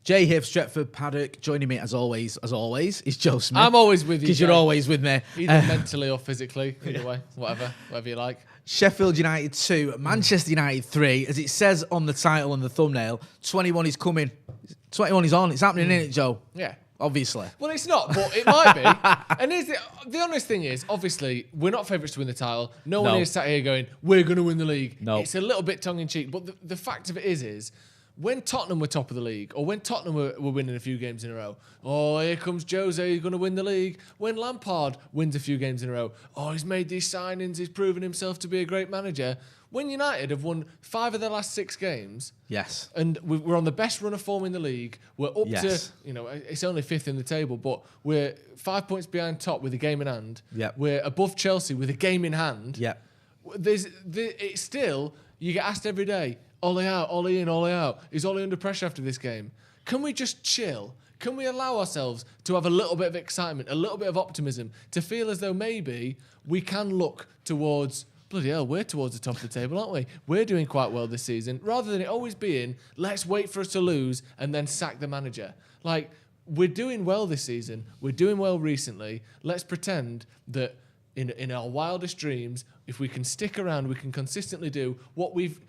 Jay here, Stretford, Paddock. Joining me as always, is Joe Smith. I'm always with you. Because you're always with me. Either mentally or physically. Either way. Whatever you like. Sheffield United 2, Manchester United 3. As it says on the title and the thumbnail, 21 is coming. 21 is on. It's happening, isn't it, Joe? Yeah. Obviously. Well, it's not, but it might be. And here's the honest thing is, obviously, we're not favourites to win the title. No one is sat here going, we're going to win the league. No. It's a little bit tongue-in-cheek, but the fact of it is when Tottenham were top of the league, or when Tottenham were winning a few games in a row, oh, here comes Jose, he's going to win the league. When Lampard wins a few games in a row, oh, he's made these signings, he's proven himself to be a great manager. When United have won 5 of their last 6 games, yes, and we're on the best run of form in the league, we're up to, it's only 5th in the table, but we're 5 points behind top with a game in hand. Yep. We're above Chelsea with a game in hand. Yep. It's still, you get asked every day, Ollie out, Ollie in, Ollie out. Is Ollie under pressure after this game? Can we just chill? Can we allow ourselves to have a little bit of excitement, a little bit of optimism, to feel as though maybe we can look towards, bloody hell, we're towards the top of the table, aren't we? We're doing quite well this season, rather than it always being, let's wait for us to lose and then sack the manager. Like, we're doing well this season. We're doing well recently. Let's pretend that in our wildest dreams, if we can stick around, we can consistently do what we've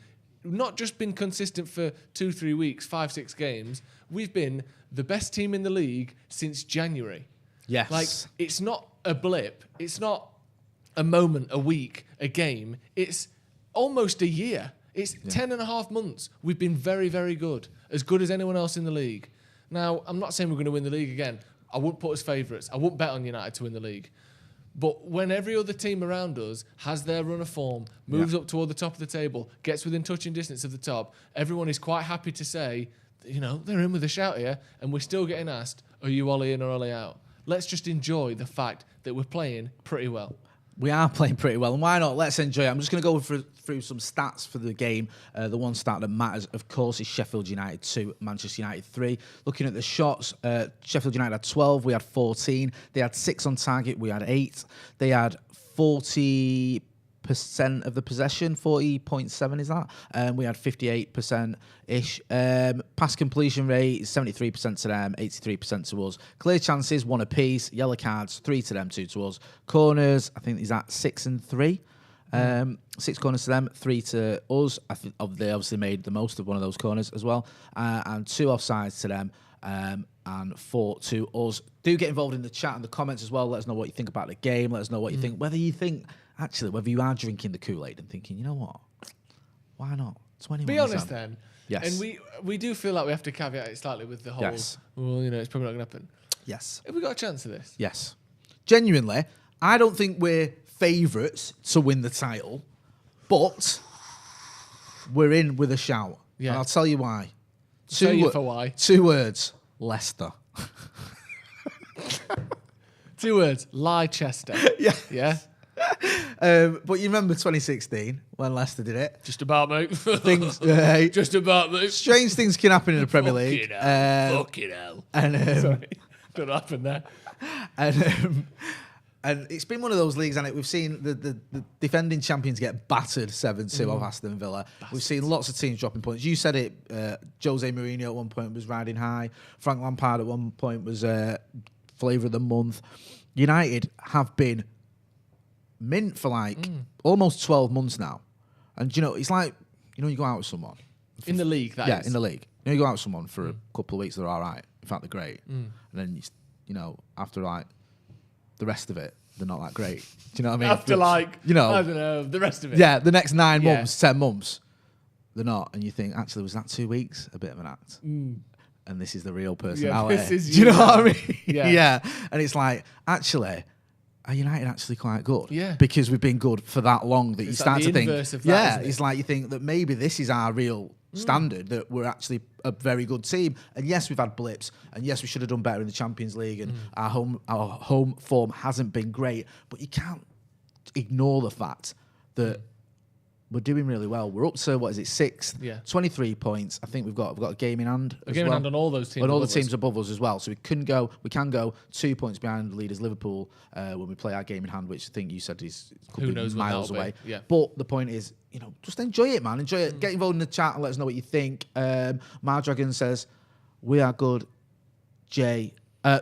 not just been consistent for 2-3 weeks, 5-6 games. We've been the best team in the league since January. Yes. Like, it's not a blip. It's not a moment, a week, a game. It's almost a year. It's 10 and a half months. We've been very, very good as anyone else in the league. Now, I'm not saying we're going to win the league again. I wouldn't put us favourites. I wouldn't bet on United to win the league. But when every other team around us has their run of form, moves up toward the top of the table, gets within touching distance of the top, everyone is quite happy to say, they're in with a shout here, and we're still getting asked, are you Ollie in or Ollie out? Let's just enjoy the fact that we're playing pretty well. We are playing pretty well, and why not? Let's enjoy it. I'm just going to go through some stats for the game. The one stat that matters, of course, is Sheffield United 2, Manchester United 3. Looking at the shots, Sheffield United had 12, we had 14. They had 6 on target, we had 8. They had 40% of the possession, 40.7 is that? We had 58%-ish. Pass completion rate is 73% to them, 83% to us. Clear chances, 1 apiece. Yellow cards, 3 to them, 2 to us. Corners, I think is that 6 and 3. 6 corners to them, 3 to us. I think they obviously made the most of one of those corners as well. And 2 offsides to them. And 4 to us. Do get involved in the chat and the comments as well. Let us know what you think about the game. Let us know what you think. Whether you are drinking the Kool-Aid and thinking, you know what? Why not? 21. Be honest then. Yes. And we do feel like we have to caveat it slightly with the whole, Yes. well, it's probably not going to happen. Yes. Have we got a chance of this? Yes. Genuinely, I don't think we're favourites to win the title, but we're in with a shout. Yeah. And I'll tell you why. Tell you for why. 2 words. Leicester. 2 words. Leicester. Yeah. Yeah? But you remember 2016 when Leicester did it? Just about, mate. Things, Just about, mate. strange things can happen in the Premier League. Fucking hell. And Sorry. Don't know what happened there. And it's been one of those leagues, and we've seen the defending champions get battered 7-2 off Aston Villa. We've seen lots of teams dropping points. You said it, Jose Mourinho at one point was riding high. Frank Lampard at one point was flavour of the month. United have been mint for almost 12 months now. And, it's like, you go out with someone. In the league, that is. Yeah, in the league. You go out with someone for a couple of weeks, they're all right. In fact, they're great. And then, after, the rest of it, they're not that great. Do you know what I mean? After, I don't know, the rest of it. Yeah, the next 9 months, 10 months, they're not. And you think, actually, was that 2 weeks? A bit of an act. And this is the real personality. This is Do you know what I mean? Yeah. Yeah. And it's like, actually, are United actually quite good? Yeah. Because we've been good for that long that you start to think, inverse of that, isn't it? it's like you think that maybe this is our real standard, that we're actually a very good team. And yes, we've had blips, and yes, we should have done better in the Champions League, and our home form hasn't been great, but you can't ignore the fact that we're doing really well. We're up to, 6th? Yeah. 23 points. I think we've got a game in hand. A game in hand on all those teams. On all the teams above us as well. So we can go 2 points behind the leaders Liverpool when we play our game in hand, which I think you said could be miles away. Yeah. But the point is, just enjoy it, man. Enjoy it. Get involved in the chat and let us know what you think. Mardragon says, We are good, Jay.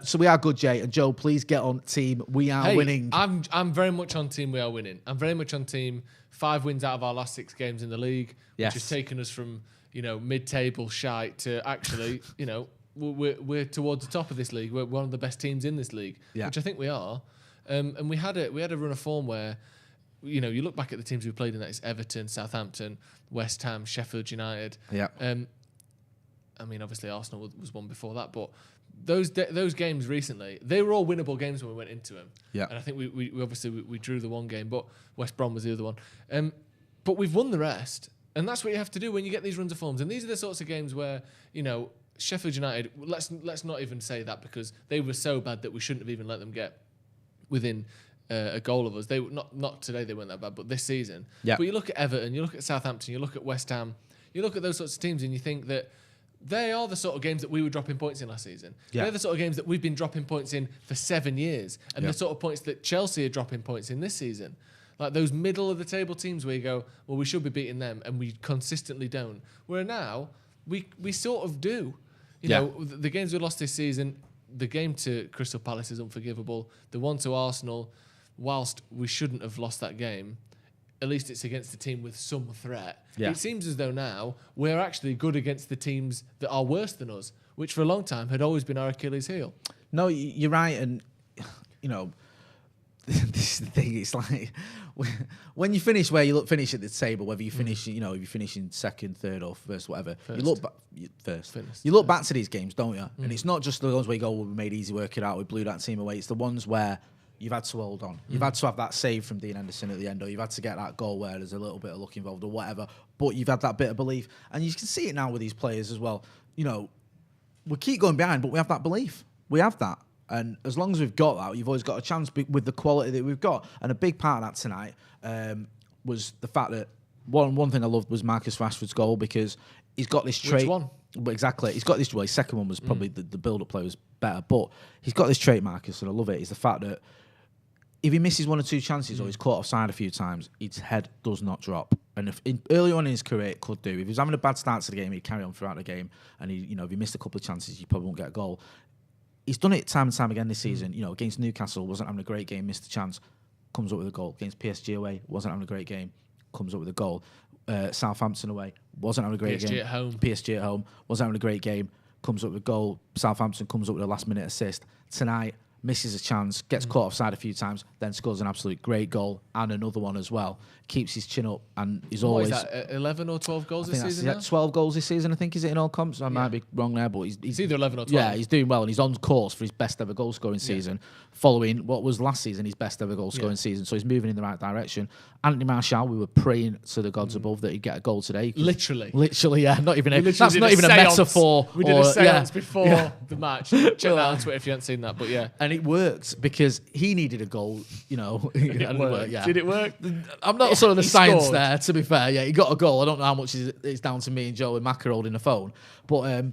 So we are good, Jay. And Joe, please get on team. We are winning. I'm very much on team. We are winning. I'm very much on team. 5 wins out of our last 6 games in the league, which has taken us from mid-table shite to actually we're towards the top of this league. We're one of the best teams in this league, which I think we are. And we had a run of form where you look back at the teams we played in that. It's Everton, Southampton, West Ham, Sheffield United. Yeah. I mean, obviously Arsenal was one before that, but those games recently, they were all winnable games when we went into them. Yeah. And I think we obviously we drew the one game, but West Brom was the other one. But we've won the rest, and that's what you have to do when you get these runs of forms. And these are the sorts of games where Sheffield United. Let's not even say that, because they were so bad that we shouldn't have even let them get within a goal of us. They not today. They weren't that bad, but this season. Yeah. But you look at Everton, you look at Southampton, you look at West Ham, you look at those sorts of teams, and you think that they are the sort of games that we were dropping points in last season. Yeah. They're the sort of games that we've been dropping points in for 7 years, and the sort of points that Chelsea are dropping points in this season. Like those middle of the table teams where you go, well, we should be beating them, and we consistently don't. Where now we sort of do. You know, the games we lost this season, the game to Crystal Palace is unforgivable. The one to Arsenal, whilst we shouldn't have lost that game, at least it's against a team with some threat. Yeah. It seems as though now we're actually good against the teams that are worse than us, which for a long time had always been our Achilles heel. No, you're right, and this is the thing. It's like when you finish where you finish at the table, whether you finish, if you finish in second, third, or first, whatever. First. You look back first. You look back to these games, don't you? And it's not just the ones where you go, well, we made easy work it out, we blew that team away. It's the ones where you've had to hold on. You've had to have that save from Dean Henderson at the end, or you've had to get that goal where there's a little bit of luck involved, or whatever. But you've had that bit of belief, and you can see it now with these players as well. We keep going behind, but we have that belief. We have that. And as long as we've got that, you've always got a chance with the quality that we've got. And a big part of that tonight was the fact that one thing I loved was Marcus Rashford's goal, because he's got this trait. Which one? Well, exactly. He's got this. Well, his second one was probably the build-up play was better, but he's got this trait, Marcus, and I love it. Is the fact that if he misses 1 or 2 chances or he's caught offside a few times, his head does not drop. And if early on in his career, it could do. If he was having a bad start to the game, he'd carry on throughout the game. And if he missed a couple of chances, he probably won't get a goal. He's done it time and time again this season. Against Newcastle, wasn't having a great game, missed a chance, comes up with a goal. Against PSG away, wasn't having a great game, comes up with a goal. Southampton away, wasn't having a great game. PSG at home, wasn't having a great game, comes up with a goal. Southampton comes up with a last-minute assist. Tonight, misses a chance, gets caught offside a few times, then scores an absolute great goal and another one as well. Keeps his chin up and is always... What is that, 11 or 12 goals this season now? 12 goals this season, I think, is it in all comps? I might be wrong there, but he's either 11 or 12. Yeah, he's doing well, and he's on course for his best ever goal scoring season, following what was last season his best ever goal scoring season. So he's moving in the right direction. Anthony Martial, we were praying to the gods above that he'd get a goal today. Literally, yeah. Not even that's not even a metaphor. We did a seance before the match. Check that out on Twitter if you haven't seen that. But yeah, and it worked because he needed a goal. It worked. Did it work? I'm not sort of the science there. To be fair, he got a goal. I don't know how much it's down to me and Joe and Macca holding the phone, but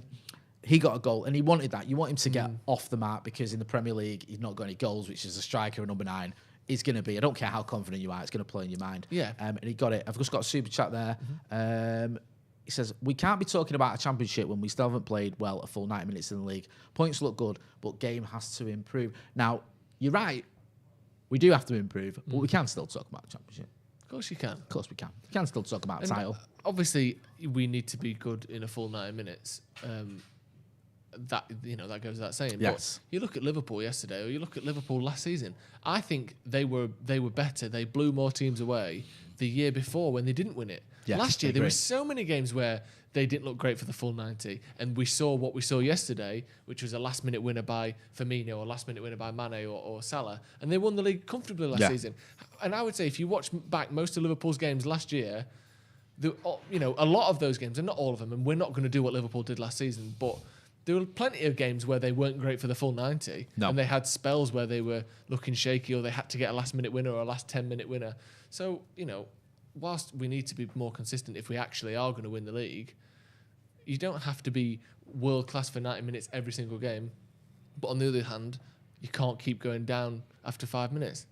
he got a goal and he wanted that. You want him to get off the mark because in the Premier League he's not got any goals, which is a striker, a number 9. Is going to be. I don't care how confident you are. It's going to play in your mind. Yeah. And he got it. I've just got a super chat there. He says, we can't be talking about a championship when we still haven't played well a full 90 minutes in the league. Points look good, but game has to improve. Now, you're right. We do have to improve, but we can still talk about a championship. Of course you can. Of course we can. We can still talk about a title. Obviously, we need to be good in a full 90 minutes. That goes without saying. Yes. But you look at Liverpool yesterday, or you look at Liverpool last season. I think they were better. They blew more teams away the year before when they didn't win it. Yes, last year there were so many games where they didn't look great for the full 90, and we saw what we saw yesterday, which was a last-minute winner by Firmino, or last-minute winner by Mane or Salah, and they won the league comfortably last season. And I would say if you watch back most of Liverpool's games last year, a lot of those games, and not all of them, and we're not going to do what Liverpool did last season, but there were plenty of games where they weren't great for the full 90, and they had spells where they were looking shaky, or they had to get a last-minute winner or a last 10-minute winner. So, whilst we need to be more consistent if we actually are going to win the league, you don't have to be world-class for 90 minutes every single game. But on the other hand, you can't keep going down after 5 minutes.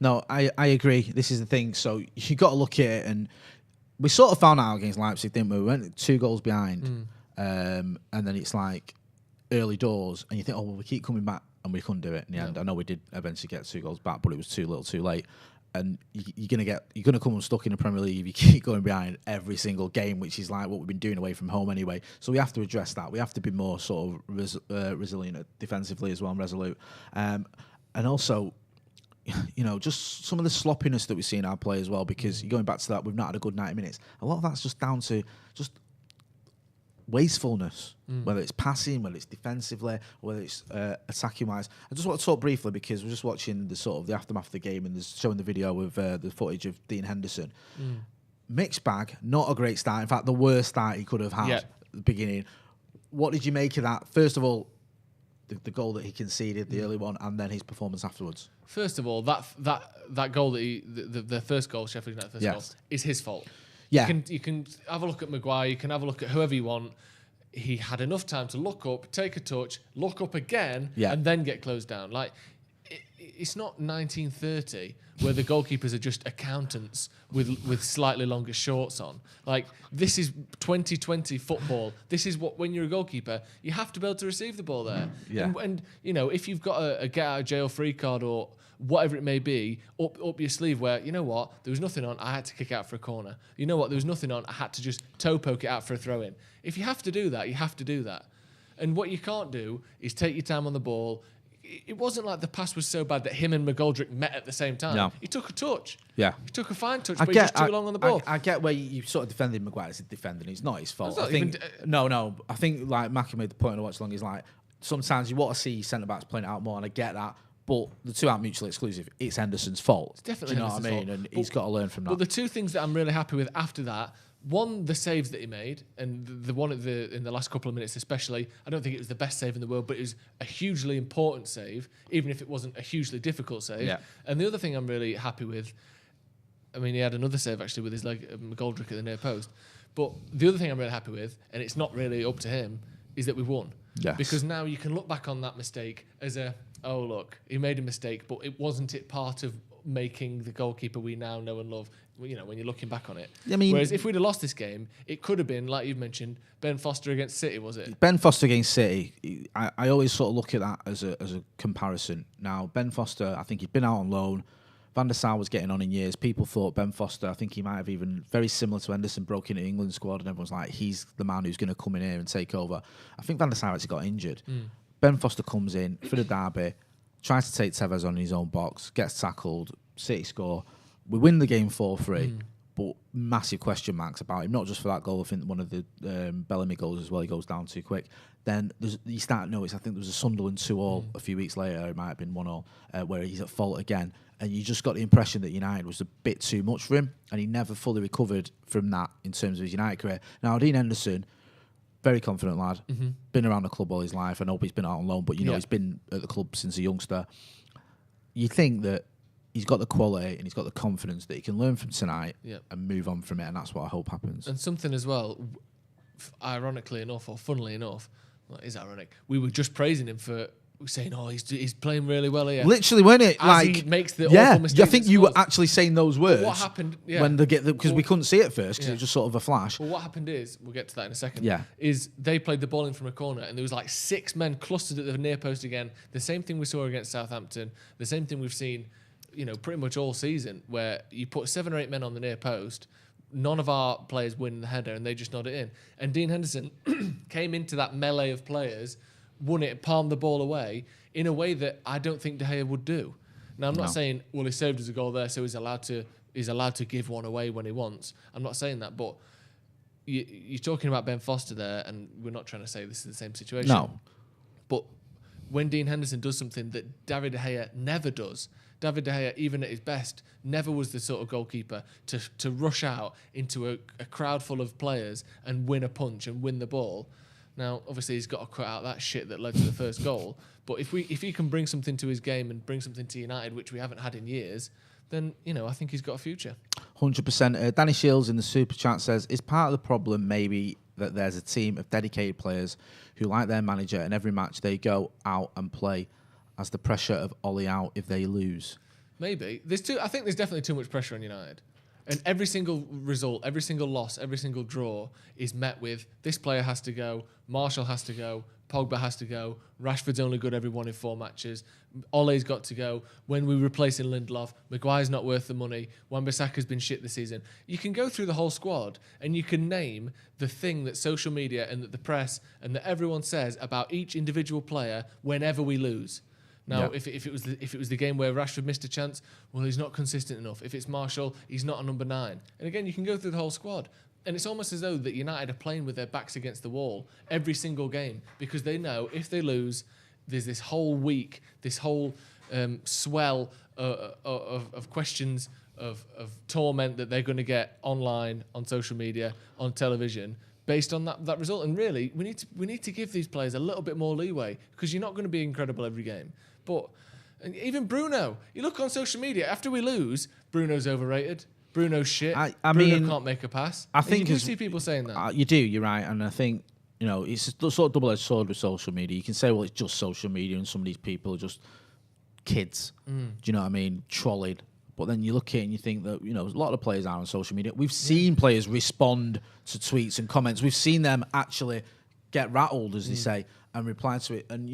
No, I agree. This is the thing. So you got to look at it, and we sort of found out against Leipzig, didn't we? We went 2 goals behind. And then it's like, early doors, and you think, oh, well, we keep coming back, and we couldn't do it in the end. I know we did eventually get 2 goals back, but it was too little, too late. And you're gonna come unstuck in the Premier League if you keep going behind every single game, which is like what we've been doing away from home anyway. So we have to address that. We have to be more sort of resilient defensively as well and resolute. And also, just some of the sloppiness that we see in our play as well. Because going back to that, we've not had a good 90 minutes. A lot of that's just down to just wastefulness, whether it's passing, whether it's defensively, whether it's attacking wise. I just want to talk briefly because we're just watching the aftermath of the game and there's showing the video of the footage of Dean Henderson. Mixed bag, not a great start. In fact, the worst start he could have had at the beginning. What did you make of that? First of all, the goal that he conceded, the early one, and then his performance afterwards. First of all, that goal that the first goal, Sheffield United first goal, is his fault. Yeah. You can have a look at Maguire, you can have a look at whoever you want. He had enough time to look up, take a touch, look up again, and then get closed down. Like, it's not 1930 where the goalkeepers are just accountants with slightly longer shorts on. Like, this is 2020 football. This is what, when you're a goalkeeper, you have to be able to receive the ball there. Yeah. And if you've got a get out of jail free card or whatever it may be, up your sleeve where, you know what, there was nothing on, I had to kick out for a corner. You know what, there was nothing on, I had to just toe poke it out for a throw in. If you have to do that, you have to do that. And what you can't do is take your time on the ball. It wasn't like the pass was so bad that him and McGoldrick met at the same time. No. He took a touch. Yeah. He took a fine touch, but he's just too long on the ball. I get where you sort of defended Maguire as a defender. It's not his fault. I think like Mackie made the point on Watch Long. He's like, sometimes you want to see centre-backs playing it out more, and I get that. But the two aren't mutually exclusive. It's Henderson's fault. It's definitely Do you know Henderson's what I mean? fault. And he's got to learn from that. But the two things that I'm really happy with after that, one, the saves that he made, and the one in the last couple of minutes especially, I don't think it was the best save in the world, but it was a hugely important save, even if it wasn't a hugely difficult save. Yeah. And the other thing I'm really happy with, I mean, he had another save actually with his leg, McGoldrick at the near post. But the other thing I'm really happy with, and it's not really up to him, is that we won. Yes. Because now you can look back on that mistake as oh look, he made a mistake, but wasn't it part of making the goalkeeper we now know and love? When you're looking back on it. I mean, whereas if we'd have lost this game, it could have been, like you've mentioned, Ben Foster against City, was it? Ben Foster against City. I always sort of look at that as a comparison. Now, Ben Foster, I think he'd been out on loan. Van der Sar was getting on in years. People thought Ben Foster, I think he might have even, very similar to Henderson, broke into the England squad, and everyone's like, he's the man who's going to come in here and take over. I think Van der Sar actually got injured. Ben Foster comes in for the derby, tries to take Tevez on his own box, gets tackled, City score. We win the game 4-3, but massive question marks about him, not just for that goal. I think one of the Bellamy goals as well, he goes down too quick. Then you start to notice, I think there was a Sunderland 2-2 a few weeks later, it might have been 1-1, where he's at fault again. And you just got the impression that United was a bit too much for him, and he never fully recovered from that in terms of his United career. Now, Dean Henderson, very confident lad, been around the club all his life. I know he's been out on loan, but he's been at the club since a youngster. You think that he's got the quality and he's got the confidence that he can learn from tonight and move on from it, and that's what I hope happens. And something as well, ironically enough, or funnily enough, well, it is ironic, we were just praising him for saying, oh, he's playing really well here. Literally, weren't it? As he makes the awful mistakes. I think you were actually saying those words. What happened? When they get because we couldn't see it first because it was just sort of a flash. Well, what happened is, we'll get to that in a second. Yeah. Is they played the ball in from a corner and there was like 6 men clustered at the near post again. The same thing we saw against Southampton. The same thing we've seen, pretty much all season, where you put 7 or 8 men on the near post. None of our players win the header and they just nod it in. And Dean Henderson came into that melee of players, won it, palmed the ball away in a way that I don't think De Gea would do. Now, I'm not saying, well, he saved us a goal there, so he's allowed to give one away when he wants. I'm not saying that, but you're talking about Ben Foster there, and we're not trying to say this is the same situation. No. But when Dean Henderson does something that David De Gea never does, David De Gea, even at his best, never was the sort of goalkeeper to rush out into a crowd full of players and win a punch and win the ball. Now, obviously, he's got to cut out that shit that led to the first goal. But if he can bring something to his game and bring something to United, which we haven't had in years, then, I think he's got a future. 100%. Danny Shields in the Super Chat says, is part of the problem maybe that there's a team of dedicated players who like their manager and every match they go out and play as the pressure of Ollie out if they lose? Maybe. I think there's definitely too much pressure on United. And every single result, every single loss, every single draw is met with this player has to go, Martial has to go, Pogba has to go, Rashford's only good every 1 in 4 matches, Ole's got to go. When we replace in Lindelof, Maguire's not worth the money, Wan-Bissaka's been shit this season. You can go through the whole squad and you can name the thing that social media and that the press and that everyone says about each individual player whenever we lose. Now, if it was the game where Rashford missed a chance, well, he's not consistent enough. If it's Martial, he's not a number 9. And again, you can go through the whole squad. And it's almost as though that United are playing with their backs against the wall every single game because they know if they lose, there's this whole week, this whole swell of questions, of torment that they're going to get online, on social media, on television, based on that result. And really, we need to give these players a little bit more leeway because you're not going to be incredible every game. But and even Bruno, you look on social media, after we lose, Bruno's overrated. Bruno's shit. I Bruno mean, can't make a pass. I think you do see people saying that. You do, you're right. And I think, it's a sort of double-edged sword with social media. You can say, well, it's just social media and some of these people are just kids. Do you know what I mean? Trolling. But then you look at it and you think that, a lot of players are on social media. We've seen players respond to tweets and comments. We've seen them actually get rattled, as they say, and reply to it. And,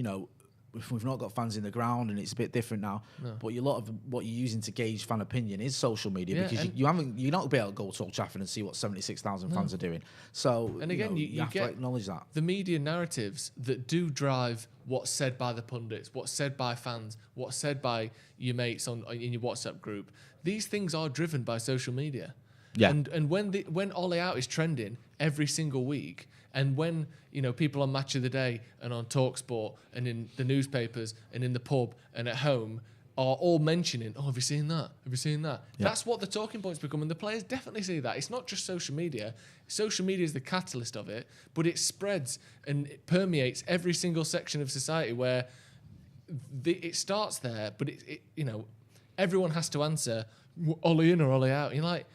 we've not got fans in the ground and it's a bit different now. No. But a lot of what you're using to gauge fan opinion is social media because you're not going to be able to go to Old Trafford and see what 76,000 fans are doing. So, and again, you have get to acknowledge that. The media narratives that do drive what's said by the pundits, what's said by fans, what's said by your mates in your WhatsApp group. These things are driven by social media. Yeah. And when Ole Out is trending every single week, and when people on Match of the Day and on TalkSport and in the newspapers and in the pub and at home are all mentioning, have you seen that? Have you seen that? Yeah. That's what the talking points become, and the players definitely see that. It's not just social media. Social media is the catalyst of it, but it spreads and it permeates every single section of society where it starts there, but everyone has to answer Ole in or Ole out. You're like,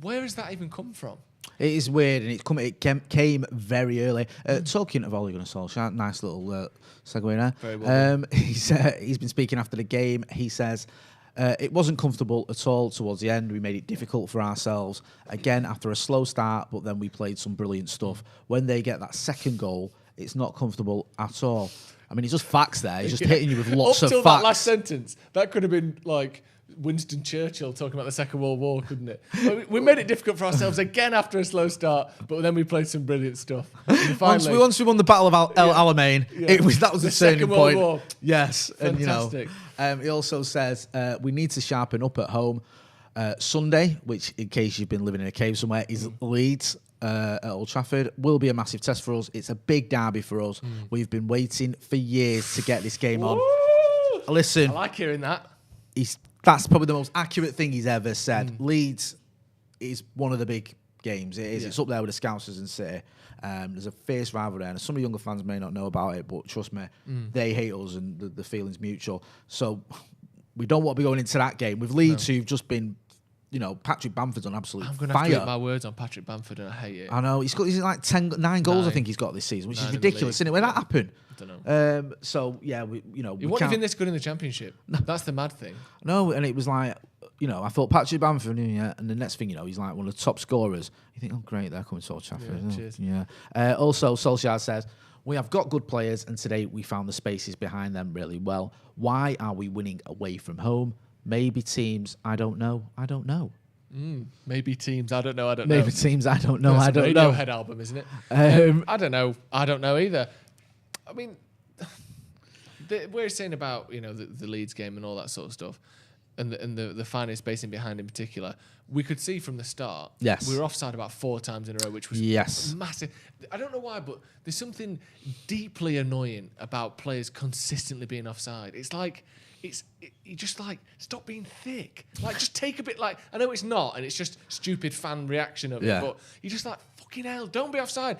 where has that even come from? It is weird, and it came very early. Talking of Ole Gunnar Solskjaer, nice little segue there. Very well. He's been speaking after the game. He says, it wasn't comfortable at all towards the end. We made it difficult for ourselves. Again, after a slow start, but then we played some brilliant stuff. When they get that second goal, it's not comfortable at all. I mean, it's just facts there. He's just hitting you with lots of facts. Up till that last sentence, that could have been like Winston Churchill talking about the Second World War, couldn't it? We made it difficult for ourselves again after a slow start, but then we played some brilliant stuff. Once we won the Battle of El Alamein, that was the turning point. War. Yes, fantastic. And he also says we need to sharpen up at home. Sunday, which in case you've been living in a cave somewhere, is Leeds. At Old Trafford will be a massive test for us. It's a big derby for us. We've been waiting for years to get this game on. Listen, I like hearing that. That's probably the most accurate thing he's ever said. Leeds is one of the big games. It is. Yeah. It's up there with the Scousers and City. There's a fierce rivalry there. And some of the younger fans may not know about it, but trust me, they hate us and the feeling's mutual. So we don't want to be going into that game with Leeds who've just been, Patrick Bamford's on absolute fire. I'm going to have to eat my words on Patrick Bamford and I hate it. I know. He's like 9 goals, I think he's got this season, which is ridiculous, isn't it? Where that happened? I don't know. So, yeah, he wasn't even this good in the Championship. That's the mad thing. No, and it was like, I thought Patrick Bamford, and the next thing he's like one of the top scorers. You think, oh, great, they're coming to Old Trafford. Yeah, cheers. Yeah. Also, Solskjaer says, we have got good players, and today we found the spaces behind them really well. Why are we winning away from home? Maybe teams, I don't know. Maybe teams, I don't know. Maybe teams, I don't know. That's I don't a know. Radiohead album, isn't it? I don't know. I don't know either. I mean, we're saying about the Leeds game and all that sort of stuff, and the finding spacing behind in particular. We could see from the start. Yes, we were offside about 4 times in a row, which was massive. I don't know why, but there's something deeply annoying about players consistently being offside. It's like. You just stop being thick. Just take a bit. I know it's not, and it's just stupid fan reaction of it. But you just fucking hell, don't be offside.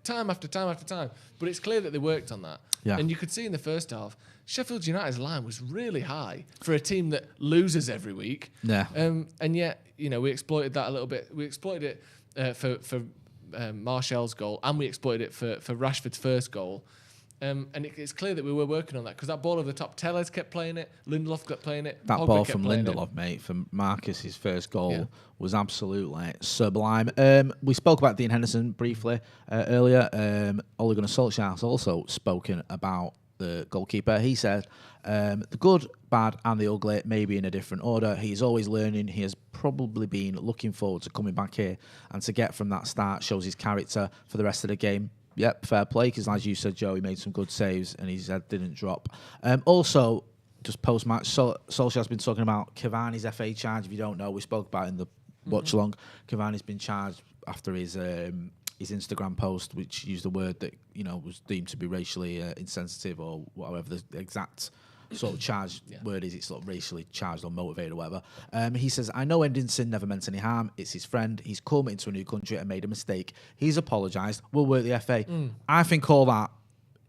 Time after time after time. But it's clear that they worked on that. Yeah. And you could see in the first half, Sheffield United's line was really high for a team that loses every week. Yeah. And yet, we exploited that a little bit. We exploited it for Martial's goal, and we exploited it for Rashford's first goal. And it's clear that we were working on that because that ball over the top, Tellez kept playing it, Lindelof kept playing it. That Pogba ball kept from playing it. Lindelof, mate, from Marcus's first goal Yeah. was absolutely sublime. We spoke about Dean Henderson briefly earlier. Ole Gunnar Solskjaer has also spoken about the goalkeeper. He said, the good, bad and the ugly may be in a different order. He's always learning. He has probably been looking forward to coming back here, and to get from that start shows his character for the rest of the game. Yep, fair play, because as you said, Joe, he made some good saves and his head didn't drop. Also, just post-match, Solskjaer's been talking about Cavani's FA charge. If you don't know, we spoke about it in the watch-along. Cavani's been charged after his Instagram post, which used a word that was deemed to be racially insensitive, or whatever the exact sort of charged word is. It's sort of racially charged or motivated or whatever. He says, I know Henderson never meant any harm. It's his friend. He's come into a new country and made a mistake. He's apologised. We'll work the FA. I think all that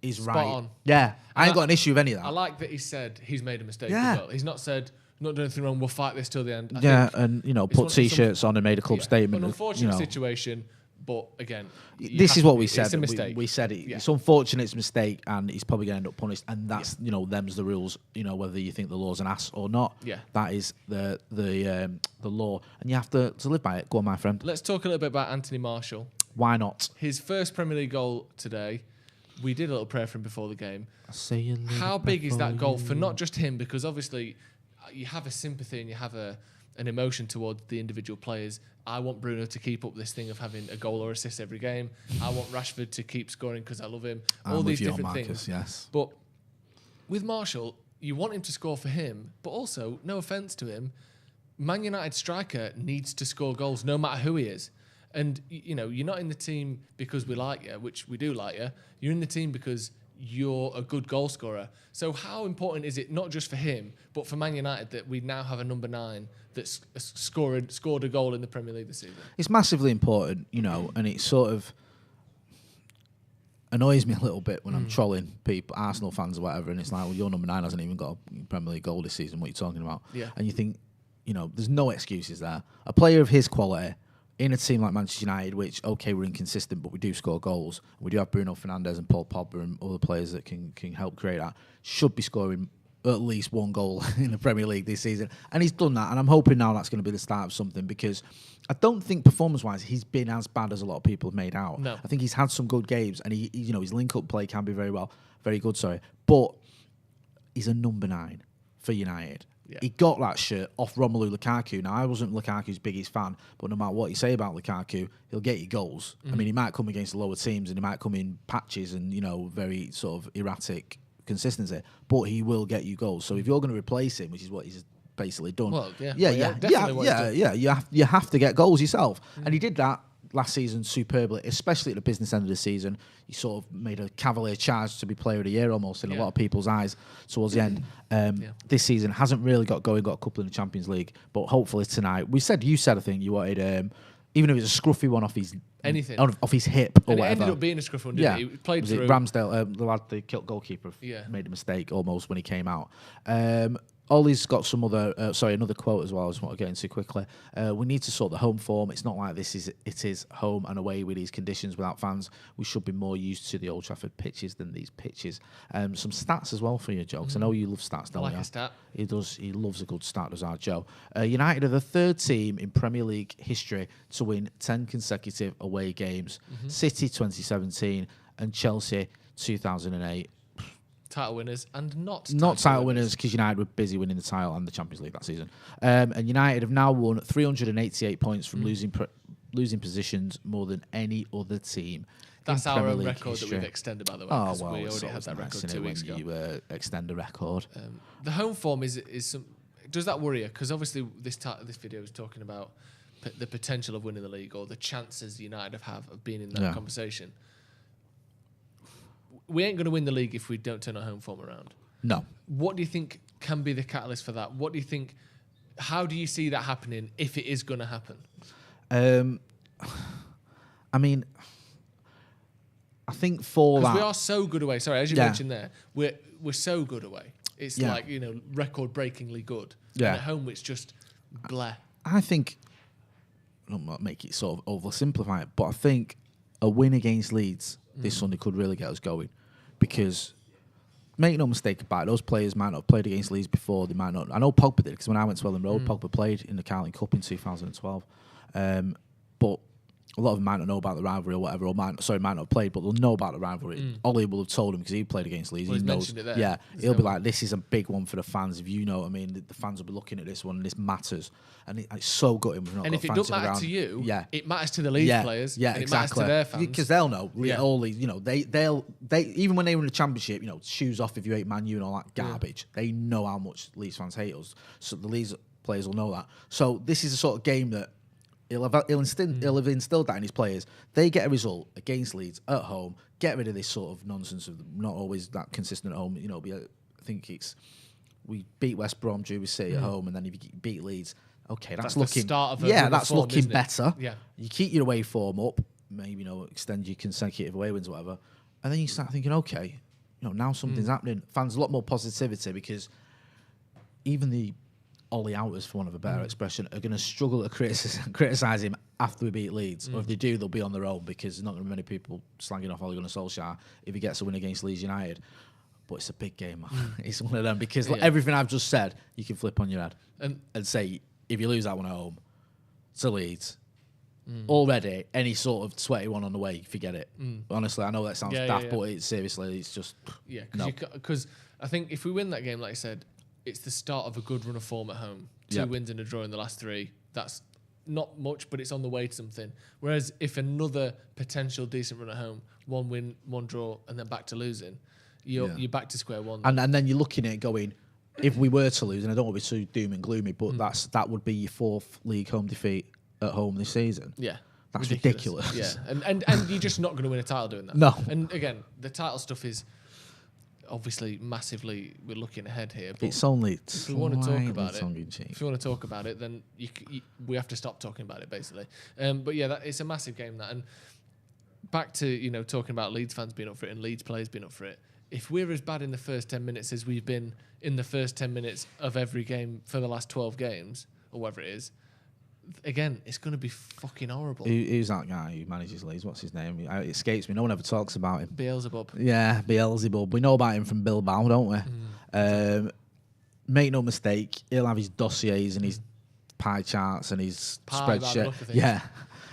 is Spot right. on. Yeah, I ain't got an issue with any of that. I like that he said he's made a mistake as well. He's not said, not doing anything wrong, we'll fight this till the end. I think and put T-shirts on and made a club statement. An unfortunate situation, but again, this is what we said. It's a mistake. We said it. Yeah. It's unfortunate, it's a mistake, and he's probably going to end up punished. And that's them's the rules. Whether you think the law's an ass or not. Yeah, that is the law, and you have to live by it. Go on, my friend. Let's talk a little bit about Anthony Martial. Why not? His first Premier League goal today. We did a little prayer for him before the game. How big is that goal for not just him? Because obviously you have a sympathy and you have an emotion towards the individual players. I want Bruno to keep up this thing of having a goal or assist every game. I want Rashford to keep scoring because I love him. All these different things. Yes. But with Martial, you want him to score for him, but also, no offence to him, Man United striker needs to score goals no matter who he is. And, you're not in the team because we like you, which we do like you. You're in the team because you're a good goal scorer. So how important is it, not just for him, but for Man United, that we now have a number 9 that's scored a goal in the Premier League this season? It's massively important, and it sort of annoys me a little bit when I'm trolling people, Arsenal fans or whatever, and it's like, well, your number 9 hasn't even got a Premier League goal this season. What are you talking about? Yeah. And you think, there's no excuses there. A player of his quality in a team like Manchester United, which, okay, we're inconsistent, but we do score goals. We do have Bruno Fernandes and Paul Pogba and other players that can help create that. Should be scoring at least one goal in the Premier League this season. And he's done that, and I'm hoping now that's going to be the start of something, because I don't think performance-wise he's been as bad as a lot of people have made out. No. I think he's had some good games, and his link-up play can be very good, but he's a number 9 for United. Yeah. He got that shirt off Romelu Lukaku. Now, I wasn't Lukaku's biggest fan, but no matter what you say about Lukaku, he'll get you goals. I mean, he might come against the lower teams and he might come in patches and, very sort of erratic consistency, but he will get you goals. So if you're going to replace him, which is what he's basically done, you have to get goals yourself. And he did that last season superbly, especially at the business end of the season. He sort of made a cavalier charge to be player of the year almost in a lot of people's eyes towards the end. This season hasn't really got going, got a couple in the Champions League, but hopefully tonight. You said I think you wanted, even if it was a scruffy one off his anything off his hip or and whatever. It ended up being a scruffy one, didn't it? He played through. Ramsdale, the lad, the goalkeeper, made a mistake almost when he came out. Ollie's got some another quote as well I just want to get into quickly. We need to sort the home form. It's not like it is home and away with these conditions without fans. We should be more used to the Old Trafford pitches than these pitches. Some stats as well for you, Joe, because I know you love stats, don't you? I like a stat. He does. He loves a good stat, does our Joe. United are the 3rd team in Premier League history to win 10 consecutive away games. City 2017 and Chelsea 2008. Title winners and not title winners, because United were busy winning the title and the Champions League that season. And United have now won 388 points from losing positions, more than any other team. That's our own record history. that we've extended, by the way. Oh, well, we already had that record 2 weeks ago. You extend a record. The home form is some. Does that worry you? Because obviously this video is talking about the potential of winning the league, or the chances United have of being in that conversation. We ain't going to win the league if we don't turn our home form around. No. What do you think can be the catalyst for that? What do you think? How do you see that happening if it is going to happen? I mean, I think for that, we are so good away. Sorry, as you mentioned there, we're so good away. It's like record-breakingly good. Yeah. And at home, it's just bleh. I think, I don't want to make it sort of oversimplify it, but I think a win against Leeds this Sunday could really get us going. because make no mistake about it, those players might not have played against Leeds before. They might not. I know Pogba did, because when I went to Ellen Road, Pogba played in the Carling Cup in 2012. But a lot of them might not know about the rivalry or whatever, or might not have played, but they'll know about the rivalry. Ollie will have told him because he played against Leeds. Well, he knows. mentioned it there. Yeah, he'll be like, this is a big one for the fans. If you know what I mean, the fans will be looking at this one, and this matters. And it's so gutting. We've not And got if it fans doesn't matter around. to you, yeah. it matters to the Leeds players. Yeah, and exactly. It matters to their fans. Because they'll know. Yeah. Only, they'll even when they were in the Championship, shoes off if you hate Man U and all that garbage. They know how much Leeds fans hate us. So the Leeds players will know that. So this is the sort of game that he'll have instilled that in his players. They get a result against Leeds at home. Get rid of this sort of nonsense of not always that consistent at home. I think we beat West Brom, Drew City at home, and then if you beat Leeds, okay, that's looking the start of that's form, looking better. Yeah, you keep your away form up, maybe extend your consecutive away wins, or whatever, and then you start thinking, okay, now something's happening. Fans a lot more positivity, because even the Ollie outers, for want of a better expression, are going to struggle to criticise him after we beat Leeds. Or if they do, they'll be on their own, because there's not going to be many people slanging off Ole Gunnar Solskjaer if he gets a win against Leeds United. But it's a big game, man. It's one of them, because everything I've just said, you can flip on your head and say, if you lose that one at home to Leeds, already, any sort of sweaty one on the way, forget it. Honestly, I know that sounds daft, but it's just... Yeah, because I think if we win that game, like I said, it's the start of a good run of form at home. 2 wins and a draw in the last 3. That's not much, but it's on the way to something. Whereas if another potential decent run at home, 1 win, 1 draw, and then back to losing, you're back to square one. And then you're looking at it going, if we were to lose, and I don't want to be too doom and gloomy, but that would be your 4th league home defeat at home this season. Yeah. That's ridiculous. Yeah. And you're just not going to win a title doing that. No. And again, the title stuff is obviously massively, we're looking ahead here. But it's only if we want to talk about it, tongue-in-cheek. if you want to talk about it, then we have to stop talking about it, basically. But yeah, it's a massive game, that. And back to talking about Leeds fans being up for it and Leeds players being up for it. If we're as bad in the first 10 minutes as we've been in the first 10 minutes of every game for the last 12 games, or whatever it is, again, it's going to be fucking horrible. Who's that guy who manages Leeds? What's his name? It escapes me. No one ever talks about him. Beelzebub. Yeah, Beelzebub. We know about him from Bilbao, don't we? Make no mistake, he'll have his dossiers and his pie charts and his spreadsheet. Yeah,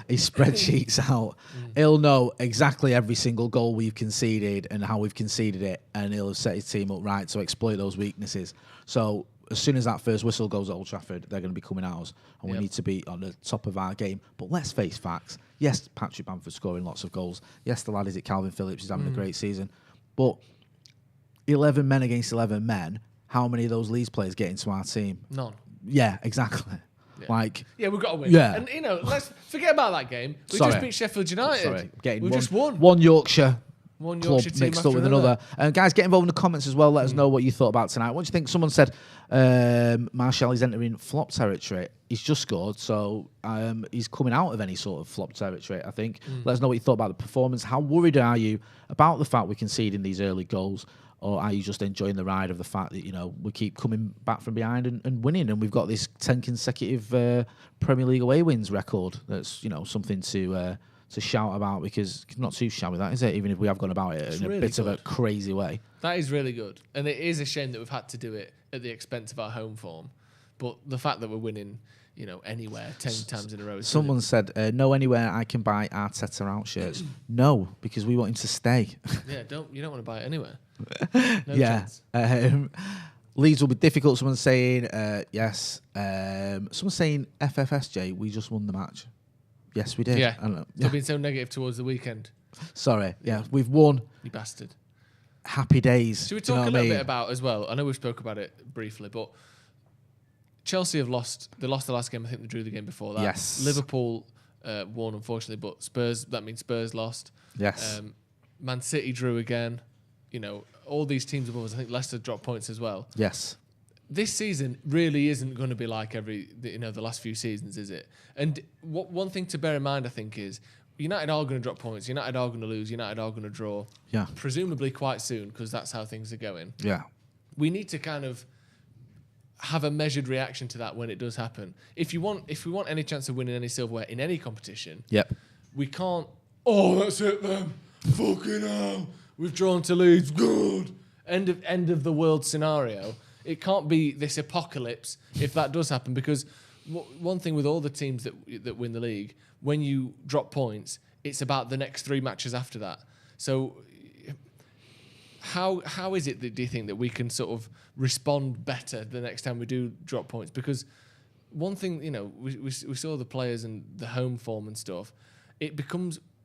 his spreadsheets out. He'll know exactly every single goal we've conceded and how we've conceded it, and he'll have set his team up right to exploit those weaknesses. So as soon as that first whistle goes at Old Trafford, they're going to be coming at us, and we need to be on the top of our game. But let's face facts. Yes, Patrick Bamford's scoring lots of goals. Yes, the lad is it Calvin Phillips is having a great season. But 11 men against 11 men, how many of those Leeds players get into our team? None. Yeah, exactly. Yeah, we've got to win. Yeah. And, let's forget about that game. We just beat Sheffield United. We just won. One Yorkshire club team mixed up with another. Guys, get involved in the comments as well. Let us know what you thought about tonight. What do you think? Someone said Martial is entering flop territory. He's just scored, so he's coming out of any sort of flop territory, I think. Let us know what you thought about the performance. How worried are you about the fact we're conceding these early goals? Or are you just enjoying the ride of the fact that, we keep coming back from behind and winning, and we've got this 10 consecutive Premier League away wins record? That's, something to shout about, because it's not too shabby, that, is it? Even if we have gone about it in a bit of a crazy way. That is really good. And it is a shame that we've had to do it at the expense of our home form. But the fact that we're winning, anywhere 10 times in a row. Someone said, no, anywhere I can buy Arteta out shirts. No, because we want him to stay. Yeah, you don't want to buy it anywhere. No chance. Leeds will be difficult. Someone's saying yes. Someone's saying FFSJ, we just won the match. Yes, we did. Yeah. You've been so negative towards the weekend. Sorry. Yeah, we've won. You bastard. Happy days. Should we talk a little bit about as well? I know we spoke about it briefly, but Chelsea have lost. They lost the last game. I think they drew the game before that. Yes. Liverpool won, unfortunately, but Spurs. That means Spurs lost. Yes. Man City drew again. All these teams above us. I think Leicester dropped points as well. Yes. This season really isn't going to be like the last few seasons, is it? And one thing to bear in mind, I think, is United are going to drop points. United are going to lose. United are going to draw. Yeah. Presumably quite soon, because that's how things are going. Yeah. We need to kind of have a measured reaction to that when it does happen. If we want any chance of winning any silverware in any competition, yep, we can't. Oh, that's it then. Fucking hell. we've drawn to Leeds, good. End of the world scenario. It can't be this apocalypse if that does happen, because one thing with all the teams that win the league, when you drop points, it's about the next 3 matches after that. So how is it that do you think that we can sort of respond better the next time we do drop points? Because one thing, we saw the players and the home form and stuff.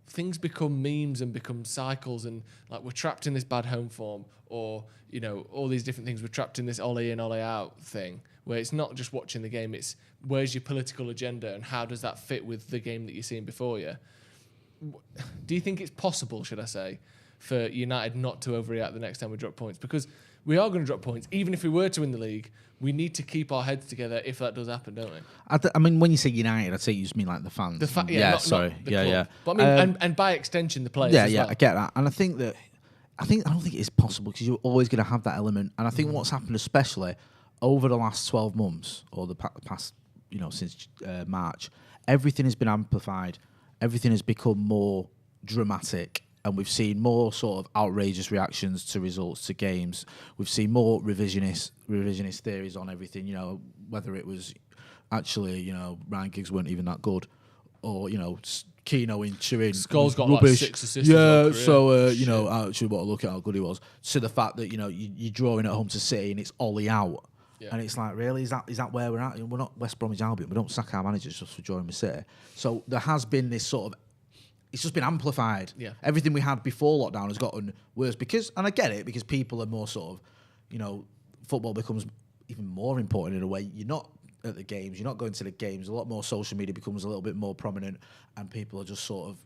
Things become memes and become cycles, and like we're trapped in this bad home form, or all these different things. We're trapped in this ollie in, ollie out thing, where it's not just watching the game. It's where's your political agenda and how does that fit with the game that you're seeing before you? Do you think it's possible, should I say, for United not to overreact the next time we drop points? Because we are going to drop points. Even if we were to win the league, we need to keep our heads together if that does happen, don't we? I mean, when you say United, I'd say you just mean like the fans. Not the Yeah. club. But I mean, and by extension, the players as well. I get that. And I don't think it is possible, because you're always going to have that element. And I think what's happened, especially over the last 12 months or the past, since March, everything has been amplified. Everything has become more dramatic. And we've seen more sort of outrageous reactions to results, to games. We've seen more revisionist theories on everything. Whether it was actually, Ryan Giggs weren't even that good, or Keno in Turin. Scholes got rubbish. like 6 assists. Yeah, so actually, what a look at how good he was. To the fact that you're drawing at home to City and it's Ollie out, and it's like, really, is that where we're at? We're not West Bromwich Albion. We don't sack our managers just for drawing with City. So there has been this sort of. It's just been amplified. Yeah. Everything Everything we had before lockdown has gotten worse and I get it, because people are more sort of, football becomes even more important in a way. You're not at the games, you're not going to the games. A lot more social media becomes a little bit more prominent, and people are just sort of,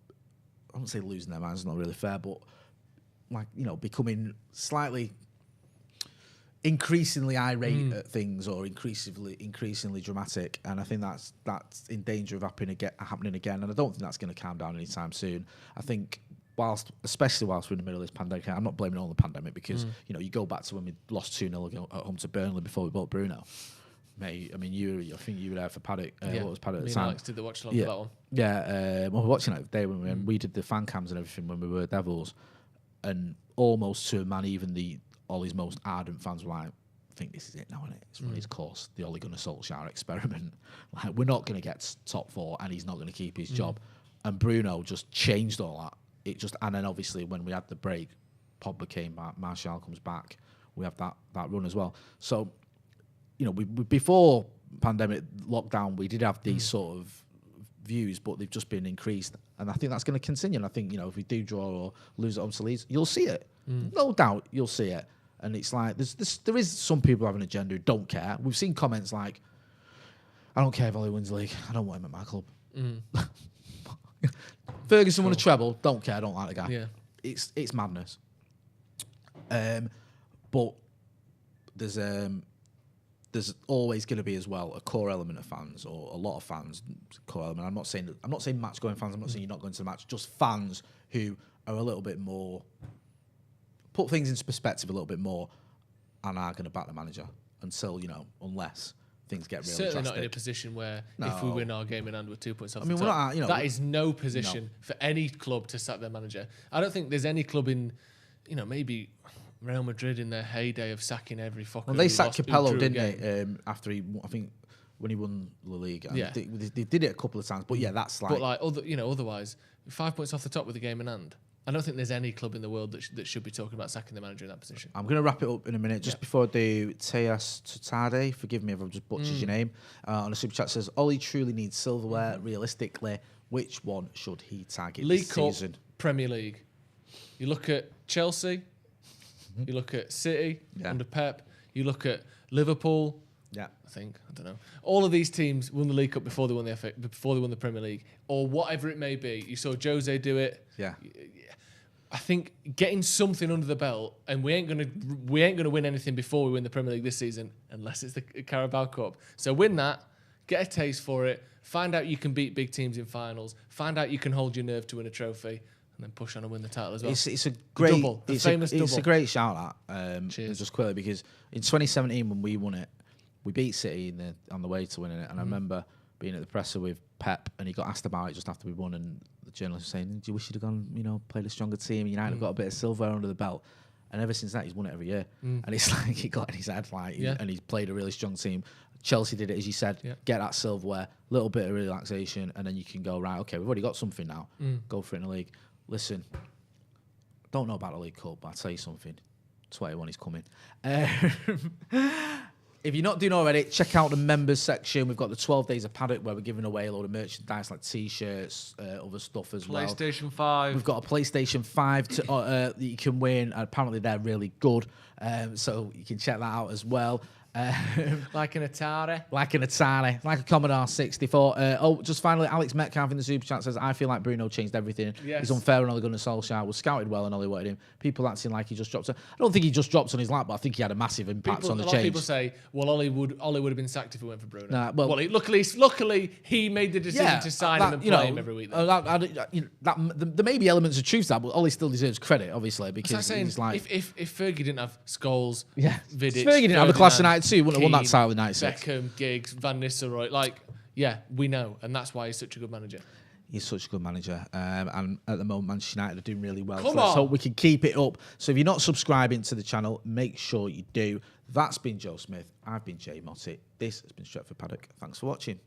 I wouldn't say losing their minds, it's not really fair, but becoming slightly increasingly irate at things, or increasingly dramatic, and I think that's in danger of happening again. And I don't think that's going to calm down anytime soon. I think especially whilst we're in the middle of this pandemic, I'm not blaming it on the pandemic, because you go back to when we lost 2-0 at home to Burnley before we bought Bruno. Mate, I mean, I think you were there for Paddock. What was Paddock at the time? Alex did the watch along for that one. Yeah, we were watching that day when we did the fan cams and everything when we were Devils, and almost to a man, even Ollie's most ardent fans were like, I think this is it now, isn't it? It's run his course, the Ole Gunnar Solskjaer experiment. Like, we're not going to get top 4, and he's not going to keep his job. And Bruno just changed all that. And then obviously when we had the break, Pogba came back, Martial comes back, we have that run as well. So, we before pandemic lockdown, we did have these sort of views, but they've just been increased, and I think that's going to continue. And I think if we do draw or lose at home to Leeds, you'll see it. No doubt, you'll see it. And it's like there is some people who have an agenda who don't care. We've seen comments like, "I don't care if Ollie wins the league. I don't want him at my club." Ferguson won a treble. Don't care. I don't like the guy. Yeah. It's madness. But there's always going to be as well a core element of fans, or a lot of fans. Core element. I'm not saying match going fans. I'm not saying you're not going to the match. Just fans who are a little bit more, put things into perspective a little bit more, and are going to back the manager until unless things get really certainly drastic. Not in a position where if we win our game in hand, we're 2 points off. We're not, that is no position for any club to sack their manager. I don't think there's any club in, maybe Real Madrid in their heyday of sacking every fucker. Well, they sacked Capello, didn't they? After I think when he won La Liga. Yeah. They did it a couple of times, but yeah, that's like. But like otherwise, 5 points off the top with the game in hand. I don't think there's any club in the world that should be talking about sacking the manager in that position. I'm going to wrap it up in a minute. Just before I do, Teas Tutade, forgive me if I've just butchered your name, on a super chat says, Ollie truly needs silverware. Realistically, which one should he target League this Cup, season? Premier League. You look at Chelsea, you look at City under Pep, you look at Liverpool. Yeah, I don't know. All of these teams won the League Cup before they won before they won the Premier League, or whatever it may be. You saw Jose do it. Yeah. I think getting something under the belt, and we ain't gonna win anything before we win the Premier League this season, unless it's the Carabao Cup. So win that, get a taste for it, find out you can beat big teams in finals, find out you can hold your nerve to win a trophy, and then push on and win the title as well. It's a great double, famous double. It's a great shout out. Cheers. Just quickly, because in 2017 when we won it, we beat City on the way to winning it, and I remember being at the presser with Pep, and he got asked about it just after we won, and the journalist was saying, "Do you wish you'd have gone, played a stronger team? United have got a bit of silverware under the belt." And ever since that, he's won it every year. And it's like he got in his head, and he's played a really strong team. Chelsea did it, as you said, get that silverware, little bit of relaxation, and then you can go, right, okay, we've already got something now. Go for it in the league. Listen, don't know about the League Cup, but I'll tell you something. 21 is coming. If you're not doing already, check out the members section. We've got the 12 Days of Paddock, where we're giving away a load of merchandise like T-shirts, other stuff as well. PlayStation 5. We've got a PlayStation 5 that you can win. Apparently, they're really good, so you can check that out as well. Like an Atari. Like a Commodore 64. Just finally, Alex Metcalf in the Super Chat says, I feel like Bruno changed everything. Yes. He's unfair on Ole Gunnar Solskjaer. Was scouted well and Ole wanted him. People acting like he just dropped. I don't think he just dropped on his lap, but I think he had a massive impact on the change. A lot of people say, well, Ole would have been sacked if it went for Bruno. Nah, luckily, he made the decision to sign him and play him every week. There may be elements of truth to that, but Ole still deserves credit, obviously, because he's like... If Fergie didn't have Scholes, Vidic... If Fergie didn't have the class of 92, wouldn't have won that title in 96. Beckham, Giggs, Van Nistelrooy, we know, and that's why he's such a good manager. He's such a good manager, and at the moment, Manchester United are doing really well. Come so let's on. hope we can keep it up. So if you're not subscribing to the channel, make sure you do. That's been Joe Smith. I've been Jay Motti. This has been Stretford Paddock. Thanks for watching.